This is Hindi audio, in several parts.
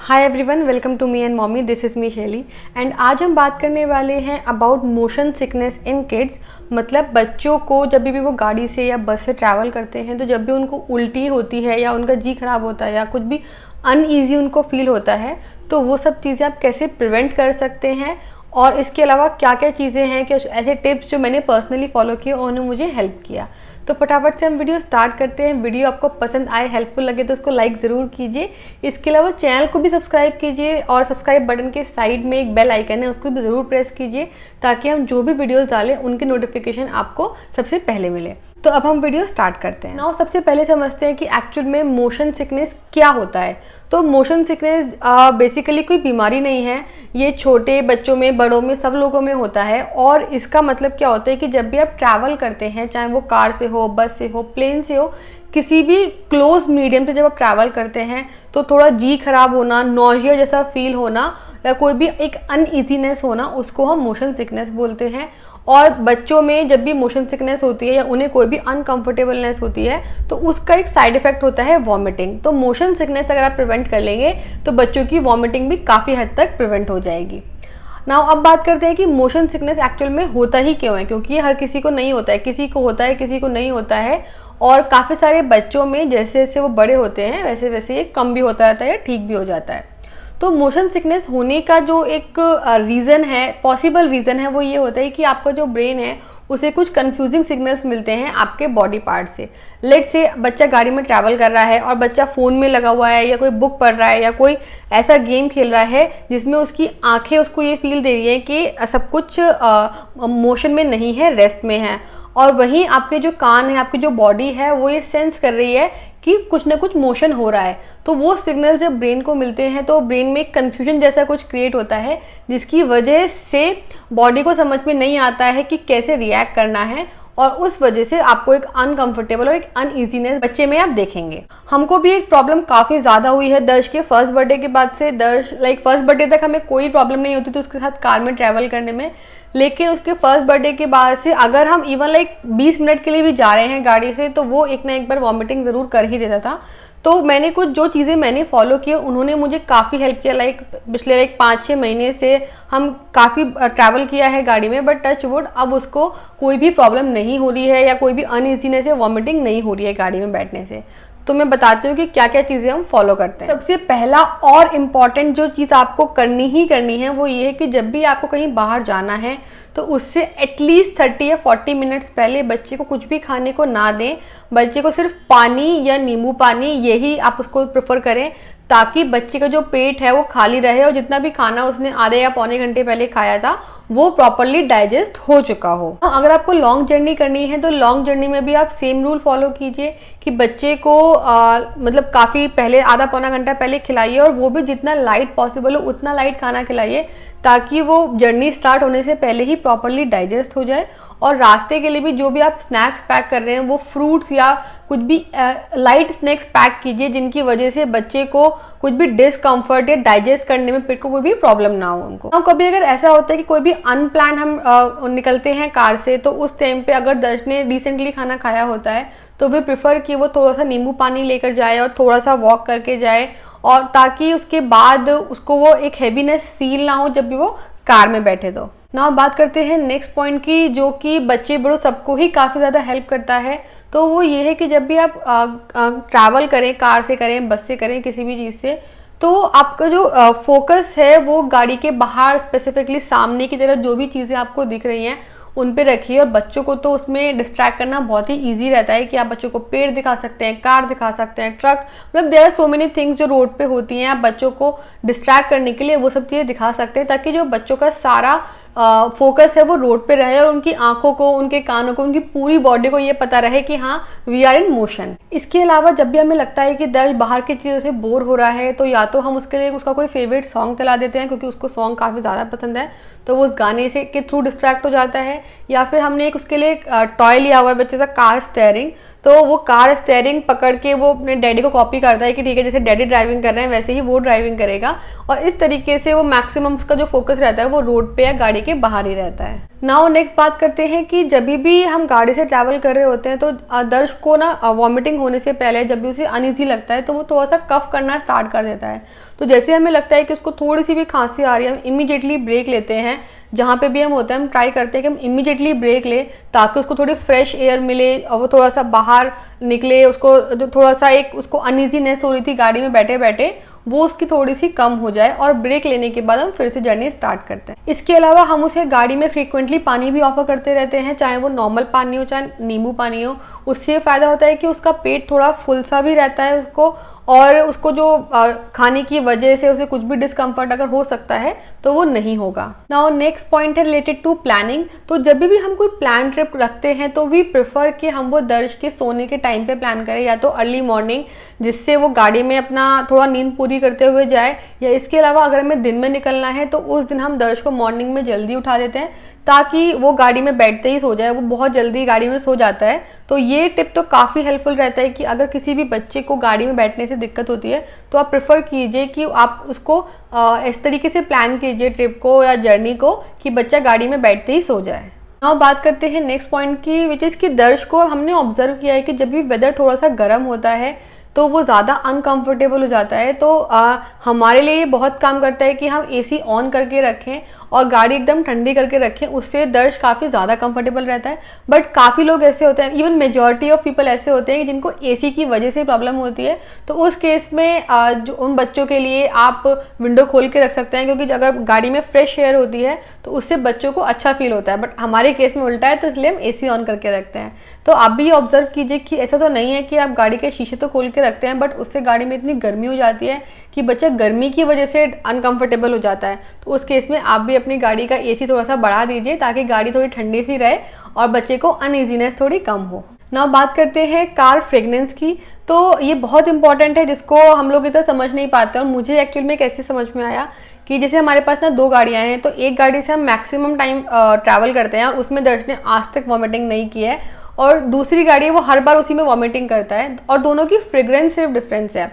Hi everyone, welcome to me and mommy. This is me Shaili and आज हम बात करने वाले हैं about motion sickness in kids. मतलब बच्चों को जब भी वो गाड़ी से या बस से ट्रैवल करते हैं तो जब भी उनको उल्टी होती है या उनका जी खराब होता है या कुछ भी अनईजी उनको फील होता है तो वो सब चीज़ें आप कैसे प्रिवेंट कर सकते हैं और इसके अलावा क्या क्या चीज़ें हैं कि ऐसे टिप्स जो मैंने पर्सनली फॉलो किए और उन्होंने मुझे हेल्प किया। तो फटाफट से हम वीडियो स्टार्ट करते हैं। वीडियो आपको पसंद आए, हेल्पफुल लगे तो उसको लाइक ज़रूर कीजिए। इसके अलावा चैनल को भी सब्सक्राइब कीजिए और सब्सक्राइब बटन के साइड में एक बेल आइकन है उसको भी ज़रूर प्रेस कीजिए ताकि हम जो भी वीडियोस डालें उनकी नोटिफिकेशन आपको सबसे पहले मिले। तो अब हम वीडियो स्टार्ट करते हैं। नाउ सबसे पहले समझते हैं कि एक्चुअल में मोशन सिकनेस क्या होता है। तो मोशन सिकनेस बेसिकली कोई बीमारी नहीं है, ये छोटे बच्चों में, बड़ों में, सब लोगों में होता है। और इसका मतलब क्या होता है कि जब भी आप ट्रैवल करते हैं, चाहे वो कार से हो, बस से हो, प्लेन से हो, किसी भी क्लोज मीडियम से जब आप ट्रैवल करते हैं तो थोड़ा जी खराब होना, नॉजिया जैसा फील होना या कोई भी एक अनईजीनेस होना, उसको हम मोशन सिकनेस बोलते हैं। और बच्चों में जब भी मोशन सिकनेस होती है या उन्हें कोई भी अनकंफर्टेबलनेस होती है तो उसका एक साइड इफेक्ट होता है वॉमिटिंग। तो मोशन सिकनेस अगर आप प्रिवेंट कर लेंगे तो बच्चों की वॉमिटिंग भी काफ़ी हद तक प्रिवेंट हो जाएगी। नाउ अब बात करते हैं कि मोशन सिकनेस एक्चुअल में होता ही क्यों है, क्योंकि ये हर किसी को नहीं होता है, किसी को होता है, किसी को नहीं होता है। और काफ़ी सारे बच्चों में जैसे जैसे वो बड़े होते हैं वैसे वैसे ये कम भी होता रहता है या ठीक भी हो जाता है। तो मोशन सिकनेस होने का जो एक रीज़न है, पॉसिबल रीज़न है, वो ये होता है कि आपका जो ब्रेन है उसे कुछ कंफ्यूजिंग सिग्नल्स मिलते हैं आपके बॉडी पार्ट से। लेट से बच्चा गाड़ी में ट्रैवल कर रहा है और बच्चा फ़ोन में लगा हुआ है या कोई बुक पढ़ रहा है या कोई ऐसा गेम खेल रहा है जिसमें उसकी आंखें उसको ये फील दे रही हैं कि सब कुछ मोशन में नहीं है, रेस्ट में है। और वहीं आपके जो कान है, आपकी जो बॉडी है, वो ये सेंस कर रही है कि कुछ ना कुछ मोशन हो रहा है। तो वो सिग्नल जब ब्रेन को मिलते हैं तो ब्रेन में एक कन्फ्यूजन जैसा कुछ क्रिएट होता है जिसकी वजह से बॉडी को समझ में नहीं आता है कि कैसे रिएक्ट करना है और उस वजह से आपको एक अनकंफर्टेबल और एक अनईजीनेस बच्चे में आप देखेंगे। हमको भी एक प्रॉब्लम काफ़ी ज़्यादा हुई है दर्श के फर्स्ट बर्थडे के बाद से। दर्श फर्स्ट बर्थडे तक हमें कोई प्रॉब्लम नहीं होती थी उसके साथ कार में ट्रैवल करने में, लेकिन उसके फर्स्ट बर्थडे के बाद से अगर हम इवन 20 मिनट के लिए भी जा रहे हैं गाड़ी से तो वो एक ना एक बार वॉमिटिंग ज़रूर कर ही देता था। तो मैंने कुछ जो चीज़ें मैंने फॉलो की उन्होंने मुझे काफ़ी हेल्प किया। पिछले 5-6 महीने से हम काफ़ी ट्रैवल किया है गाड़ी में, बट टच वुड अब उसको कोई भी प्रॉब्लम नहीं हो रही है या कोई भी अनईजीनेस या वॉमिटिंग नहीं हो रही है गाड़ी में बैठने से। तो मैं बताती हूँ कि क्या क्या चीज़ें हम फॉलो करते हैं। सबसे पहला और इम्पॉर्टेंट जो चीज़ आपको करनी ही करनी है वो ये है कि जब भी आपको कहीं बाहर जाना है तो उससे एटलीस्ट 30 या 40 मिनट्स पहले बच्चे को कुछ भी खाने को ना दें। बच्चे को सिर्फ पानी या नींबू पानी यही आप उसको प्रेफर करें ताकि बच्चे का जो पेट है वो खाली रहे और जितना भी खाना उसने आधे या पौने घंटे पहले खाया था वो प्रॉपरली डाइजेस्ट हो चुका हो। अगर आपको लॉन्ग जर्नी करनी है तो लॉन्ग जर्नी में भी आप सेम रूल फॉलो कीजिए कि बच्चे को मतलब काफ़ी पहले, आधा पौना घंटा पहले खिलाइए और वो भी जितना लाइट पॉसिबल हो उतना लाइट खाना खिलाइए ताकि वो जर्नी स्टार्ट होने से पहले ही प्रॉपरली डाइजेस्ट हो जाए। और रास्ते के लिए भी जो भी आप स्नैक्स पैक कर रहे हैं वो फ्रूट्स या कुछ भी लाइट स्नैक्स पैक कीजिए जिनकी वजह से बच्चे को कुछ भी डिस्कम्फर्ट या डाइजेस्ट करने में पेट को कोई भी प्रॉब्लम ना हो उनको। और कभी अगर ऐसा होता है कि कोई भी अनप्लान हम निकलते हैं कार से तो उस टाइम पे अगर दर्श ने रिसेंटली खाना खाया होता है तो वे प्रेफर कि वो थोड़ा सा नींबू पानी लेकर जाए और थोड़ा सा वॉक करके जाए और ताकि उसके बाद उसको वो एक हैवीनेस फील ना हो जब भी वो कार में बैठे। तो ना बात करते हैं नेक्स्ट पॉइंट की जो कि बच्चे बड़ों सबको ही काफ़ी ज़्यादा हेल्प करता है। तो वो ये है कि जब भी आप ट्रैवल करें, कार से करें, बस से करें, किसी भी चीज़ से, तो आपका जो फोकस है वो गाड़ी के बाहर स्पेसिफिकली सामने की तरफ जो भी चीज़ें आपको दिख रही हैं उन पे रखिए। और बच्चों को तो उसमें डिस्ट्रैक्ट करना बहुत ही इजी रहता है कि आप बच्चों को पेड़ दिखा सकते हैं, कार दिखा सकते हैं, ट्रक, मतलब there are so many things जो रोड पे होती हैं। आप बच्चों को डिस्ट्रैक्ट करने के लिए वो सब चीज़ें दिखा सकते हैं ताकि जो बच्चों का सारा फोकस है वो रोड पे रहे और उनकी आंखों को, उनके कानों को, उनकी पूरी बॉडी को ये पता रहे कि हाँ वी आर इन मोशन। इसके अलावा जब भी हमें लगता है कि दर्श बाहर की चीज़ों से बोर हो रहा है तो या तो हम उसके लिए उसका कोई फेवरेट सॉन्ग चला देते हैं क्योंकि उसको सॉन्ग काफ़ी ज़्यादा पसंद है तो वो उस गाने से के थ्रू डिस्ट्रैक्ट हो जाता है। या फिर हमने एक उसके लिए टॉय लिया हुआ है बच्चे सा, कार स्टेयरिंग, तो वो कार स्टेयरिंग पकड़ के वो अपने डैडी को कॉपी करता है कि ठीक है जैसे डैडी ड्राइविंग कर रहे हैं वैसे ही वो ड्राइविंग करेगा और इस तरीके से वो मैक्सिमम उसका जो फोकस रहता है वो रोड पे या गाड़ी के बाहर ही रहता है। नाउ नेक्स्ट बात करते हैं कि जब भी हम गाड़ी से ट्रैवल कर रहे होते हैं तो दर्श को ना वॉमिटिंग होने से पहले जब भी उसे अनईजी लगता है तो वो थोड़ा सा कफ करना स्टार्ट कर देता है। तो जैसे हमें लगता है कि उसको थोड़ी सी भी खांसी आ रही है, हम इमीडिएटली ब्रेक लेते हैं। जहाँ पे भी हम होते हैं हम ट्राई करते हैं कि हम इमीडिएटली ब्रेक लें ताकि उसको थोड़ी फ्रेश एयर मिले और वो थोड़ा सा बाहर निकले। उसको जो थोड़ा सा एक उसको अनईजीनेस हो रही थी गाड़ी में बैठे बैठे, वो उसकी थोड़ी सी कम हो जाए और ब्रेक लेने के बाद हम फिर से जर्नी स्टार्ट करते हैं। इसके अलावा हम उसे गाड़ी में फ्रीक्वेंटली पानी भी ऑफर करते रहते हैं, चाहे वो नॉर्मल पानी हो चाहे नींबू पानी हो। उससे फ़ायदा होता है कि उसका पेट थोड़ा फुल सा भी रहता है उसको, और उसको जो खाने की वजह से उसे कुछ भी डिस्कम्फर्ट अगर हो सकता है तो वो नहीं होगा। नाउ नेक्स्ट पॉइंट है रिलेटेड टू प्लानिंग। तो जब भी हम कोई प्लान ट्रिप रखते हैं तो वी प्रेफर कि हम वो दर्श के सोने के टाइम पे प्लान करें, या तो अर्ली मॉर्निंग जिससे वो गाड़ी में अपना थोड़ा नींद पूरी करते हुए जाए, या इसके अलावा अगर हमें दिन में निकलना है तो उस दिन हम दर्श को मॉर्निंग में जल्दी उठा देते हैं ताकि वो गाड़ी में बैठते ही सो जाए। वो बहुत जल्दी गाड़ी में सो जाता है। तो ये टिप तो काफ़ी हेल्पफुल रहता है कि अगर किसी भी बच्चे को गाड़ी में बैठने से दिक्कत होती है तो आप प्रेफर कीजिए कि आप उसको इस तरीके से प्लान कीजिए ट्रिप को या जर्नी को कि बच्चा गाड़ी में बैठते ही सो जाए। अब बात करते हैं नेक्स्ट पॉइंट की, विच इज़ कि दर्श को हमने ऑब्जर्व किया है कि जब भी वेदर थोड़ा सा गर्म होता है तो वो ज़्यादा अनकंफर्टेबल हो जाता है। तो हमारे लिए ये बहुत काम करता है कि हम एसी ऑन करके रखें और गाड़ी एकदम ठंडी करके रखें, उससे दर्श काफ़ी ज़्यादा कंफर्टेबल रहता है। बट काफ़ी लोग ऐसे होते हैं, इवन मेजॉरिटी ऑफ पीपल ऐसे होते हैं जिनको एसी की वजह से प्रॉब्लम होती है। तो उस केस में जो उन बच्चों के लिए आप विंडो खोल के रख सकते हैं, क्योंकि अगर गाड़ी में फ्रेश एयर होती है तो उससे बच्चों को अच्छा फील होता है। बट हमारे केस में उल्टा है, तो इसलिए हम एसी ऑन करके रखते हैं। तो आप भी ऑब्जर्व कीजिए कि ऐसा तो नहीं है कि आप गाड़ी के शीशे तो खोल के रखते हैं बट उससे गाड़ी में इतनी गर्मी हो जाती है कि बच्चा गर्मी की वजह से अनकंफर्टेबल हो जाता है। तो उस केस में आप भी अपनी गाड़ी का एसी थोड़ा सा बढ़ा दीजिए ताकि गाड़ी थोड़ी ठंडी सी रहे और बच्चे को अनईजीनेस थोड़ी कम हो। नाउ बात करते हैं कार फ्रेगनेंस की। तो ये बहुत इंपॉर्टेंट है जिसको हम लोग इतना समझ नहीं पाते। और मुझे एक्चुअल में कैसे समझ में आया कि जैसे हमारे पास ना 2 गाड़ियाँ हैं, तो एक गाड़ी से हम मैक्सिमम टाइम ट्रैवल करते हैं और उसमें दर्श ने आज तक वॉमिटिंग नहीं की है, और दूसरी गाड़ी है वो हर बार उसी में वॉमिटिंग करता है, और दोनों की फ्रेग्रेंस सिर्फ डिफरेंस है।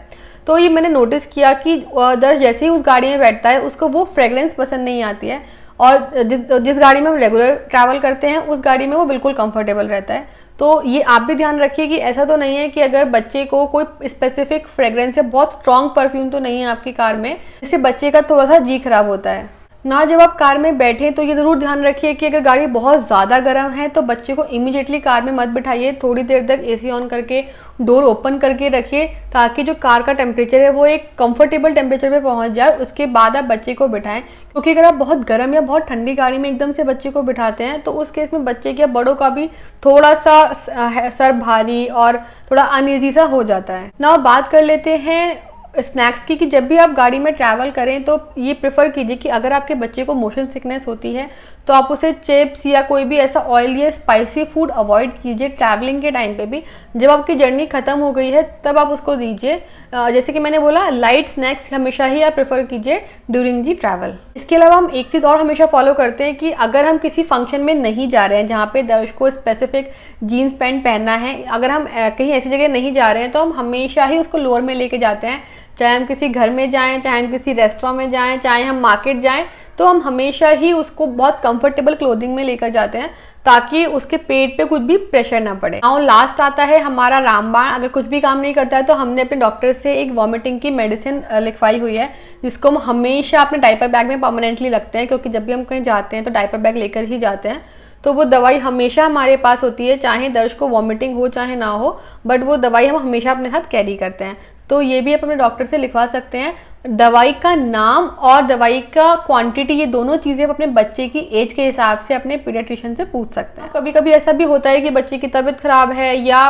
तो ये मैंने नोटिस किया कि दर्श जैसे ही उस गाड़ी में बैठता है उसको वो फ्रेग्रेंस पसंद नहीं आती है, और जिस गाड़ी में हम रेगुलर ट्रैवल करते हैं उस गाड़ी में वो बिल्कुल कंफर्टेबल रहता है। तो ये आप भी ध्यान रखिए कि ऐसा तो नहीं है कि अगर बच्चे को कोई स्पेसिफिक फ्रेग्रेंस या बहुत स्ट्रॉन्ग परफ्यूम तो नहीं है आपकी कार में, जिससे बच्चे का थोड़ा सा जी खराब होता है ना। जब आप कार में बैठे तो ये ज़रूर ध्यान रखिए कि अगर गाड़ी बहुत ज़्यादा गर्म है तो बच्चे को इमीडिएटली कार में मत बिठाइए। थोड़ी देर तक एसी ऑन करके डोर ओपन करके रखिए ताकि जो कार का टेम्परेचर है वो एक कंफर्टेबल टेम्परेचर पे पहुंच जाए, उसके बाद आप बच्चे को बिठाएं। क्योंकि अगर आप बहुत गर्म या बहुत ठंडी गाड़ी में एकदम से बच्चे को बिठाते हैं तो उस केस में बच्चे के बड़ों का भी थोड़ा सा सर भारी और थोड़ा अनईजी सा हो जाता है ना। बात कर लेते हैं स्नैक्स की, कि जब भी आप गाड़ी में ट्रैवल करें तो ये प्रेफर कीजिए कि अगर आपके बच्चे को मोशन सिकनेस होती है तो आप उसे चिप्स या कोई भी ऐसा ऑयल या स्पाइसी फूड अवॉइड कीजिए ट्रैवलिंग के टाइम पे भी। जब आपकी जर्नी खत्म हो गई है तब आप उसको दीजिए। जैसे कि मैंने बोला, लाइट स्नैक्स हमेशा ही आप प्रेफर कीजिए ड्यूरिंग दी ट्रैवल। इसके अलावा हम एक चीज़ और हमेशा फॉलो करते हैं कि अगर हम किसी फंक्शन में नहीं जा रहे हैं जहाँ पे दर्श को स्पेसिफिक जीन्स पैंट पहनना है, अगर हम कहीं ऐसी जगह नहीं जा रहे हैं तो हम हमेशा ही उसको लोअर में लेके जाते हैं। चाहे हम किसी घर में जाएं, चाहे हम किसी रेस्टोरेंट में जाएं, चाहे हम मार्केट जाएं, तो हम हमेशा ही उसको बहुत कंफर्टेबल क्लोथिंग में लेकर जाते हैं ताकि उसके पेट पे कुछ भी प्रेशर ना पड़े। और लास्ट आता है हमारा रामबाण। अगर कुछ भी काम नहीं करता है तो हमने अपने डॉक्टर से एक वॉमिटिंग की मेडिसिन लिखवाई हुई है जिसको हम हमेशा अपने डायपर बैग में परमानेंटली रखते हैं, क्योंकि जब भी हम कहीं जाते हैं तो डायपर बैग लेकर ही जाते हैं। तो वो दवाई हमेशा हमारे पास होती है, चाहे दर्श को वॉमिटिंग हो चाहे ना हो, बट वो दवाई हम हमेशा अपने साथ कैरी करते हैं। तो ये भी आप अपने डॉक्टर से लिखवा सकते हैं। दवाई का नाम और दवाई का क्वांटिटी, ये दोनों चीज़ें आप अपने बच्चे की एज के हिसाब से अपने पीडियाट्रिशियन से पूछ सकते हैं। कभी कभी ऐसा भी होता है कि बच्चे की तबीयत खराब है या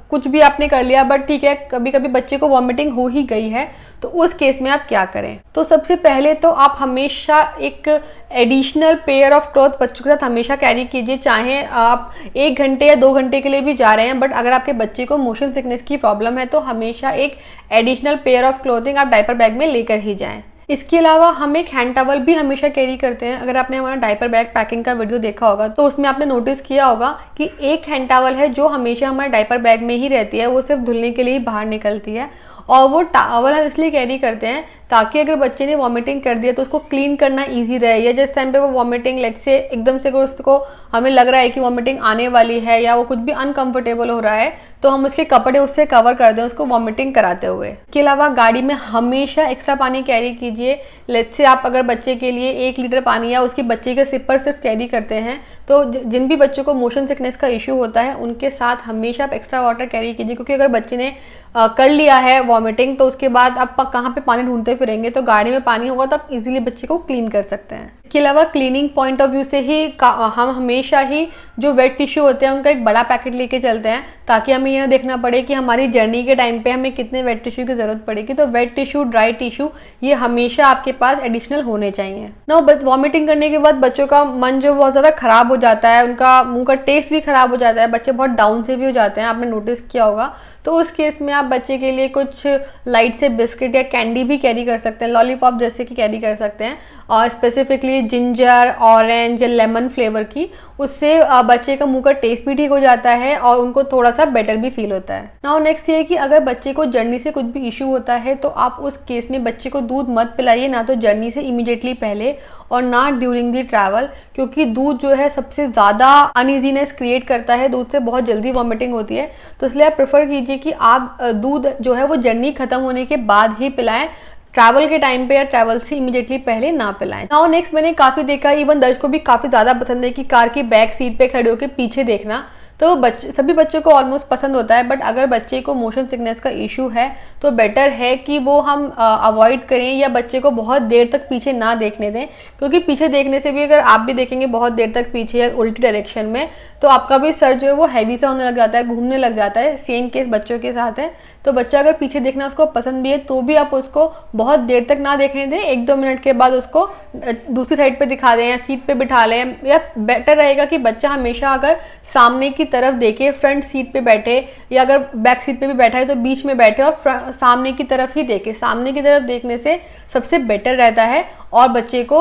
कुछ भी आपने कर लिया, बट ठीक है कभी कभी बच्चे को वॉमिटिंग हो ही गई है, तो उस केस में आप क्या करें। तो सबसे पहले तो आप हमेशा एक एडिशनल पेयर ऑफ क्लॉथ बच्चों के साथ हमेशा कैरी कीजिए, चाहे आप 1 घंटे या 2 घंटे के लिए भी जा रहे हैं। बट अगर आपके बच्चे को मोशन सिकनेस की प्रॉब्लम है तो हमेशा एक एडिशनल पेयर ऑफ क्लोथिंग आप डायपर बैग में लेकर ही जाएं। इसके अलावा हम एक हैंड टॉवल भी हमेशा कैरी करते हैं। अगर आपने हमारा डायपर बैग पैकिंग का वीडियो देखा होगा तो उसमें आपने नोटिस किया होगा कि एक हैंड टॉवल है जो हमेशा हमारे डायपर बैग में ही रहती है, वो सिर्फ धुलने के लिए ही बाहर निकलती है। और वो टॉवल हम इसलिए कैरी करते हैं ताकि अगर बच्चे ने वॉमिटिंग कर दिया तो उसको क्लीन करना ईजी रहे, या जिस टाइम पे वो वॉमिटिंग लेट से एकदम से अगर उसको हमें लग रहा है कि वॉमिटिंग आने वाली है या वो कुछ भी अनकंफर्टेबल हो रहा है तो हम उसके कपड़े उससे कवर कर दें उसको वॉमिटिंग कराते हुए। इसके अलावा गाड़ी में हमेशा एक्स्ट्रा पानी कैरी कीजिए। लेट से आप अगर बच्चे के लिए 1 लीटर पानी या उसकी बच्चे के सिप पर सिर्फ कैरी करते हैं तो जिन भी बच्चों को मोशन सिकनेस का इशू होता है उनके साथ हमेशा आप एक्स्ट्रा वाटर कैरी कीजिए, क्योंकि अगर बच्चे ने कर लिया है वॉमिटिंग तो उसके बाद आप कहाँ पे पानी ढूंढते फिरेंगे, तो गाड़ी में पानी होगा तो आप इजीली बच्चे को क्लीन कर सकते हैं। इसके अलावा क्लीनिंग पॉइंट ऑफ व्यू से ही हम हमेशा ही जो वेट टिश्यू होते हैं उनका एक बड़ा पैकेट लेके चलते हैं, ताकि हमें यह देखना पड़े कि हमारी जर्नी के टाइम पे हमें कितने वेट टिश्यू की ज़रूरत पड़ेगी। तो वेट टिश्यू, ड्राई टिश्यू ये हमेशा आपके पास एडिशनल होने चाहिए ना। वॉमिटिंग करने के बाद बच्चों का मन जो बहुत ज़्यादा ख़राब हो जाता है, उनका मुंह का टेस्ट भी ख़राब हो जाता है, बच्चे बहुत डाउन से भी हो जाते हैं, आपने नोटिस किया होगा। तो उस केस में आप बच्चे के लिए कुछ लाइट से बिस्किट या कैंडी भी कैरी कर सकते हैं, लॉलीपॉप जैसे कि कैरी कर सकते हैं, और स्पेसिफिकली जिंजर, ऑरेंज या लेमन फ्लेवर की। उससे बच्चे का मुंह का टेस्ट भी ठीक हो जाता है और उनको थोड़ा सा बेटर भी फील होता है। नाउ नेक्स्ट ये है कि अगर बच्चे को जर्नी से कुछ भी इशू होता है तो आप उस केस में बच्चे को दूध मत पिलाइए, ना तो जर्नी से इमीडिएटली पहले और ना ड्यूरिंग दी ट्रैवल, क्योंकि दूध जो है सबसे ज़्यादा अनईजीनेस क्रिएट करता है, दूध से बहुत जल्दी वॉमिटिंग होती है। तो इसलिए आप प्रेफर कीजिए कि आप दूध जो है वो जर्नी खत्म होने के बाद ही पिलाएं, ट्रैवल के टाइम पे या ट्रैवल से इमीडिएटली पहले ना पिलाएं। नाउ नेक्स्ट मैंने काफ़ी देखा, इवन दर्श को भी काफ़ी ज़्यादा पसंद है कि कार की बैक सीट पे खड़े होकर पीछे देखना। तो सभी बच्चों को ऑलमोस्ट पसंद होता है, बट अगर बच्चे को मोशन सिकनेस का इशू है तो बेटर है कि वो हम अवॉइड करें या बच्चे को बहुत देर तक पीछे ना देखने दें, क्योंकि पीछे देखने से भी अगर आप भी देखेंगे बहुत देर तक पीछे या उल्टी डायरेक्शन में तो आपका भी सर जो है वो हैवी सा होने लग जाता है, घूमने लग जाता है। सेम केस बच्चों के साथ है। तो बच्चा अगर पीछे देखना उसको पसंद भी है तो भी आप उसको बहुत देर तक ना देखने दें, 1-2 मिनट के बाद उसको दूसरी साइड पे दिखा दें या सीट पे बिठा लें। या बेटर रहेगा कि बच्चा हमेशा अगर सामने की तरफ देखे, फ्रंट सीट पे बैठे या अगर बैक सीट पे भी बैठा है तो बीच में बैठे और सामने की तरफ ही देखे। सामने की तरफ देखने से सबसे बेटर रहता है और बच्चे को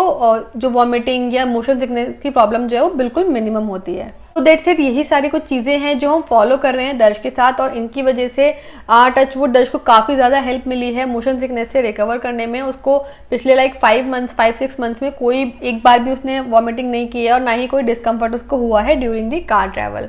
जो वॉमिटिंग या मोशन सिकनेस की प्रॉब्लम जो है वो बिल्कुल मिनिमम होती है। तो दैट्स इट, यही सारी कुछ चीज़ें हैं जो हम फॉलो कर रहे हैं दर्श के साथ, और इनकी वजह से टच वुड दर्श को काफ़ी ज़्यादा हेल्प मिली है मोशन सिकनेस से रिकवर करने में। उसको पिछले 5-6 मंथ्स में कोई एक बार भी उसने वॉमिटिंग नहीं की है और ना ही कोई डिस्कम्फर्ट उसको हुआ है ड्यूरिंग दी कार ट्रैवल।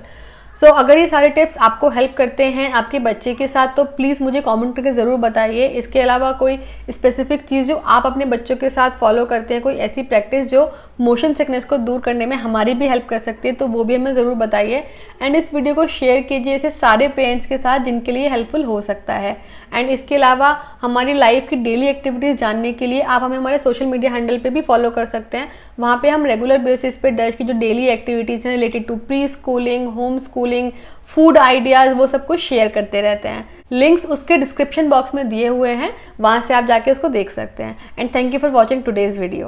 सो अगर ये सारे टिप्स आपको हेल्प करते हैं आपके बच्चे के साथ तो प्लीज़ मुझे कमेंट करके ज़रूर बताइए। इसके अलावा कोई स्पेसिफिक चीज़ जो आप अपने बच्चों के साथ फॉलो करते हैं, कोई ऐसी प्रैक्टिस जो मोशन सिकनेस को दूर करने में हमारी भी हेल्प कर सकती है, तो वो भी हमें ज़रूर बताइए। एंड इस वीडियो को शेयर कीजिए ऐसे सारे पेरेंट्स के साथ जिनके लिए हेल्पफुल हो सकता है। एंड इसके अलावा हमारी लाइफ की डेली एक्टिविटीज़ जानने के लिए आप हमें हमारे सोशल मीडिया हैंडल पे भी फॉलो कर सकते हैं। वहाँ पे हम रेगुलर बेसिस पे दर्श की जो डेली एक्टिविटीज़ हैं related to preschooling, homeschooling, food ideas, वो सब कुछ शेयर करते रहते हैं। लिंक्स उसके डिस्क्रिप्शन बॉक्स में दिए हुए हैं, वहाँ से आप जाके उसको देख सकते हैं। And thank you for watching today's video.